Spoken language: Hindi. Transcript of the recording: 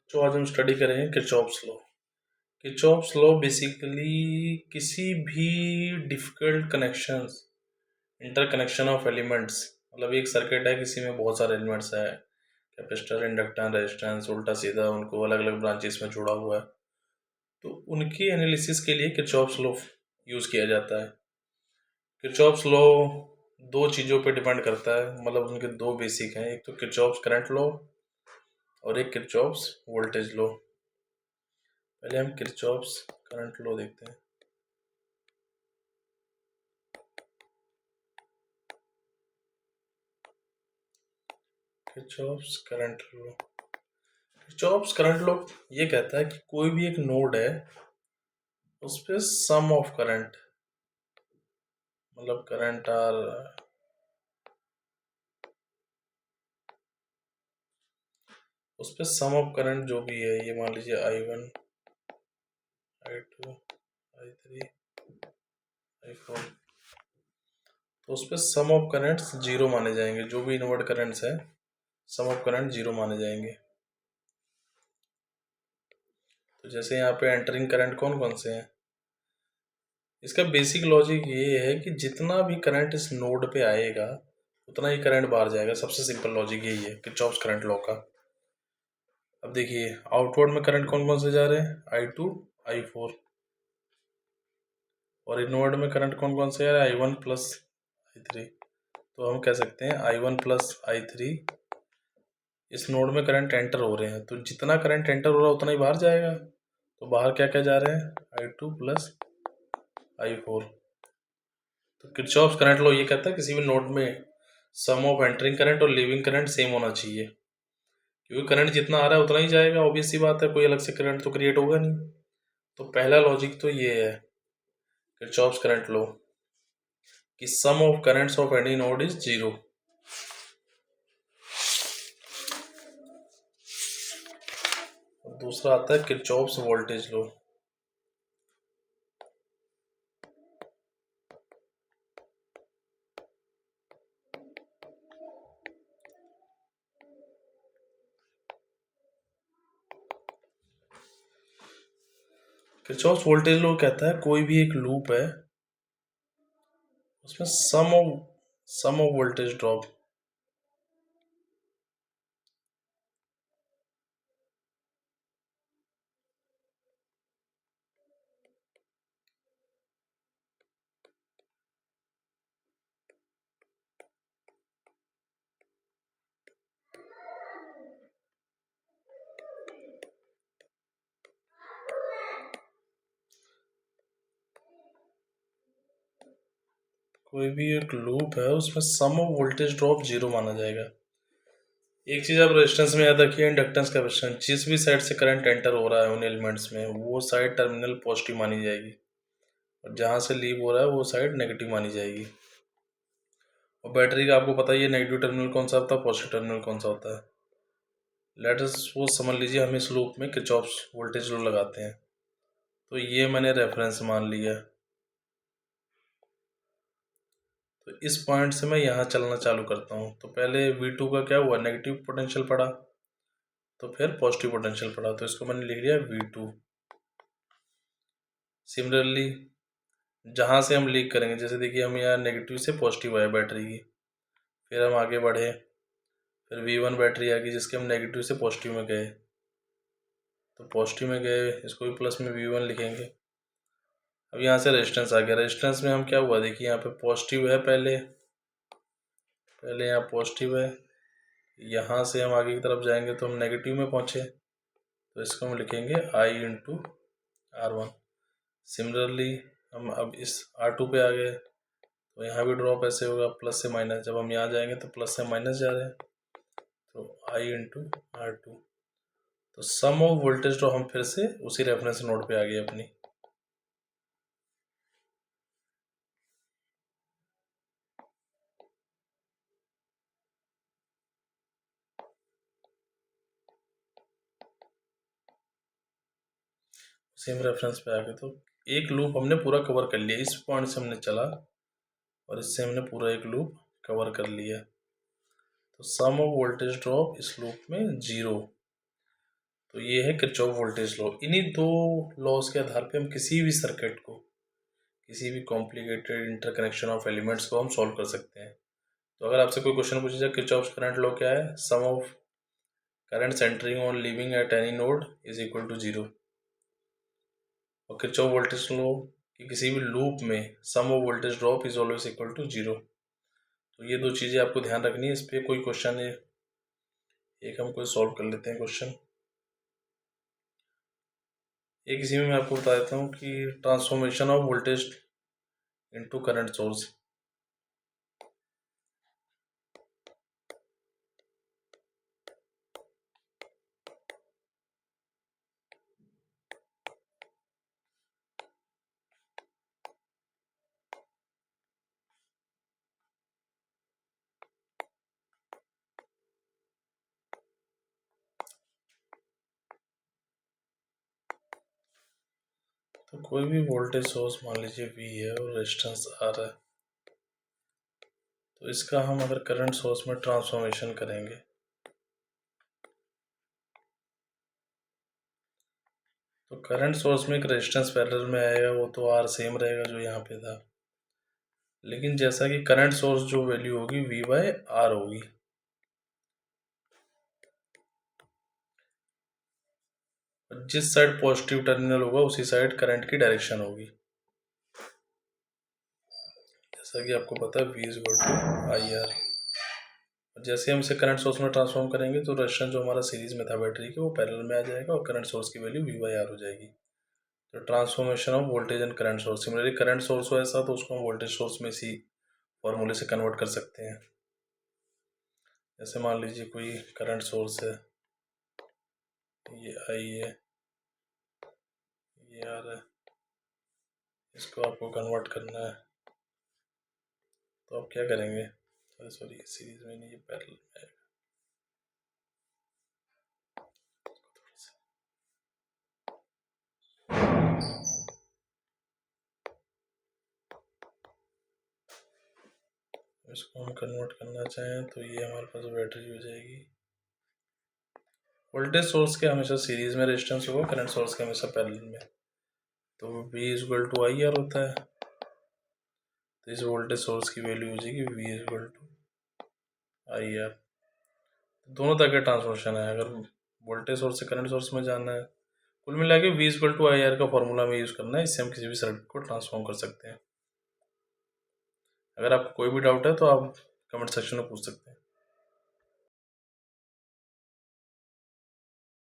जो आज हम स्टडी करेंगे Kirchhoff's law. Kirchhoff's law basically किसी भी difficult connections, interconnection of elements, मतलब एक सर्किट है, किसी में बहुत सारे एलिमेंट्स है, कैपेसिटर, इंडक्टर, रेजिस्टेंस, उल्टा सीधा, उनको अलग अलग ब्रांचेस में जोड़ा हुआ है, तो उनकी एनालिसिस के लिए किरचॉफ्स लॉ यूज़ किया जाता है। किरचॉफ्स लॉ दो चीज़ों पे डिपेंड करता है, मतलब उनके दो बेसिक हैं, एक तो किरचॉफ्स करंट लॉ और एक किरचॉफ्स वोल्टेज लॉ। पहले हम किरचॉफ्स करंट लॉ देखते हैं। Kirchhoff's current law, Kirchhoff's current law ये कहता है कि कोई भी एक नोड है, उस पे सम ऑफ करंट, मतलब करंट आर उस पे सम ऑफ करंट जो भी है, ये मान लीजिए I1, I2, I3, I4, तो उस पे सम ऑफ करंट्स जीरो माने जाएंगे। जो भी इनवर्ट करंट्स है, सम ऑफ करंट जीरो माने जाएंगे। तो जैसे यहाँ पे एंटरिंग करंट कौन कौन से हैं, इसका बेसिक लॉजिक ये है कि जितना भी करंट इस नोड पे आएगा उतना ही करंट बाहर जाएगा। सबसे सिंपल लॉजिक यही है किरचॉफ्स करंट लॉ का। अब देखिए आउटवर्ड में करंट कौन कौन से जा रहे हैं, I2, I4, और इनवर्ड में करंट कौन कौन से जा रहे हैं, I1 प्लस I3। तो हम कह सकते हैं I1 प्लस I3, इस नोड में करंट एंटर हो रहे हैं, तो जितना करंट एंटर हो रहा है उतना ही बाहर जाएगा। तो बाहर क्या क्या जा रहे हैं, I2 प्लस I4। तो किरचॉफ्स करंट लॉ ये कहता है किसी भी नोड में सम ऑफ एंटरिंग करंट और लीविंग करंट सेम होना चाहिए, क्योंकि करंट जितना आ रहा है उतना ही जाएगा। ऑब्वियस सी बात है, कोई अलग से करंट तो क्रिएट होगा नहीं। तो पहला लॉजिक तो ये है किरचॉफ्स करंट लॉ कि sum of currents of any node is zero. दूसरा आता है Kirchhoff's voltage law. Kirchhoff's voltage law कहता है कोई भी एक लूप है, उसमें सम ऑफ वोल्टेज ड्रॉप, कोई भी एक लूप है उसमें सम ऑफ वोल्टेज ड्रॉप जीरो माना जाएगा। एक चीज आप रेजिस्टेंस में याद रखिए, इंडक्टेंस कैपेसिटेंस, जिस भी साइड से करंट एंटर हो रहा है उन एलिमेंट्स में, वो साइड टर्मिनल पॉजिटिव मानी जाएगी, और जहां से लीव हो रहा है वो साइड नेगेटिव मानी जाएगी। और बैटरी का आपको पता ही है, नेगेटिव टर्मिनल कौन सा होता है, पॉजिटिव टर्मिनल कौन सा होता है। लेट अस वो समझ लीजिए हम इस लूप में किरचॉफ्स वोल्टेज लॉ लगाते हैं, तो ये मैंने रेफरेंस मान लिया। तो इस पॉइंट से मैं यहाँ चलना चालू करता हूँ, तो पहले V2 का क्या हुआ, नेगेटिव पोटेंशियल पड़ा, तो फिर पॉजिटिव पोटेंशियल पड़ा, तो इसको मैंने लिख लिया V2। सिमिलरली जहाँ से हम लीक करेंगे, जैसे देखिए हम यहाँ नेगेटिव से पॉजिटिव आया बैटरी की, फिर हम आगे बढ़े, फिर V1 बैटरी आ गई जिसके हम नेगेटिव से पॉजिटिव में गए, तो पॉजिटिव में गए, इसको भी प्लस में V1 लिखेंगे। अब यहाँ से रेजिस्टेंस आ गया, रेजिस्टेंस में हम क्या हुआ, देखिए यहाँ पे पॉजिटिव है, पहले यहाँ पॉजिटिव है, यहाँ से हम आगे की तरफ जाएंगे तो हम नेगेटिव में पहुँचे, तो इसको हम लिखेंगे I इंटू R1। सिमिलरली हम अब इस R2 पे आ गए, तो यहाँ भी ड्रॉप ऐसे होगा, प्लस से माइनस, जब हम यहाँ जाएंगे तो प्लस से माइनस जा रहे हैं, तो I इंटू R2। तो सम ऑफ वोल्टेज ड्रॉप हम फिर से उसी रेफरेंस नोड पे आ गए अपनी। सेम रेफरेंस पे आ गए, तो एक लूप हमने पूरा कवर कर लिया, इस पॉइंट से हमने चला और इससे हमने पूरा एक लूप कवर कर लिया। तो सम ऑफ वोल्टेज ड्रॉप इस लूप में जीरो। तो ये है किरचॉफ वोल्टेज लॉ। इन्हीं दो लॉज के आधार पे हम किसी भी सर्किट को, किसी भी कॉम्प्लिकेटेड इंटरकनेक्शन ऑफ एलिमेंट्स को हम सॉल्व कर सकते हैं। तो अगर आपसे कोई क्वेश्चन पूछा जाए किरचॉफ करंट लॉ क्या है, sum of current entering on leaving at any node is equal to 0। और किरचॉफ वोल्टेज लॉ कि किसी भी लूप में sum of voltage drop is always equal to 0। तो ये दो चीज़ें आपको ध्यान रखनी है। इस पर कोई क्वेश्चन है, एक हम कोई सॉल्व कर लेते हैं क्वेश्चन। एक इसी में मैं आपको बता देता हूँ कि transformation of voltage into current source. तो कोई भी वोल्टेज सोर्स मान लीजिए V है और रेजिस्टेंस R है, तो इसका हम अगर करंट सोर्स में ट्रांसफॉर्मेशन करेंगे तो करंट सोर्स में एक रेजिस्टेंस पैरेलल में आएगा, वो तो R सेम रहेगा जो यहाँ पे था। लेकिन जैसा कि करंट सोर्स जो वैल्यू होगी V/R होगी। जिस साइड पॉजिटिव टर्मिनल होगा उसी साइड करंट की डायरेक्शन होगी। जैसा कि आपको पता है V/IR। जैसे हम इसे करंट सोर्स में ट्रांसफॉर्म करेंगे तो रेजिस्टेंस जो हमारा सीरीज में था बैटरी के, वो पैरेलल में आ जाएगा और करंट सोर्स की वैल्यू V/R हो जाएगी। तो transformation of voltage and current source. Similarly current source हो ऐसा तो उसको हम वोल्टेज सोर्स में इसी फॉर्मूले से कन्वर्ट कर सकते हैं। जैसे मान लीजिए कोई करंट सोर्स है, ये I है, ये R है, इसको आपको कन्वर्ट करना है। तो आप क्या करेंगे, सॉरी सीरीज में नहीं, ये पैरेलल में है। इसको हम कन्वर्ट करना चाहें तो ये हमारे पास बैटरी हो जाएगी। वोल्टेज सोर्स के हमेशा सीरीज में रेजिस्टेंस होगा, करंट सोर्स के हमेशा पैरेलल में। तो V/IR होता है। तो इस वोल्टेज सोर्स की वैल्यू हो जाएगी V/IR। दोनों तरह के ट्रांसफॉर्मेशन है, अगर वोल्टेज सोर्स से करंट सोर्स में जाना है। कुल मिला के V/IR का फॉर्मूला में यूज़ करना है, इससे हम किसी भी सर्किट को ट्रांसफॉर्म कर सकते हैं। अगर आपको कोई भी डाउट है तो आप कमेंट सेक्शन में पूछ सकते हैं।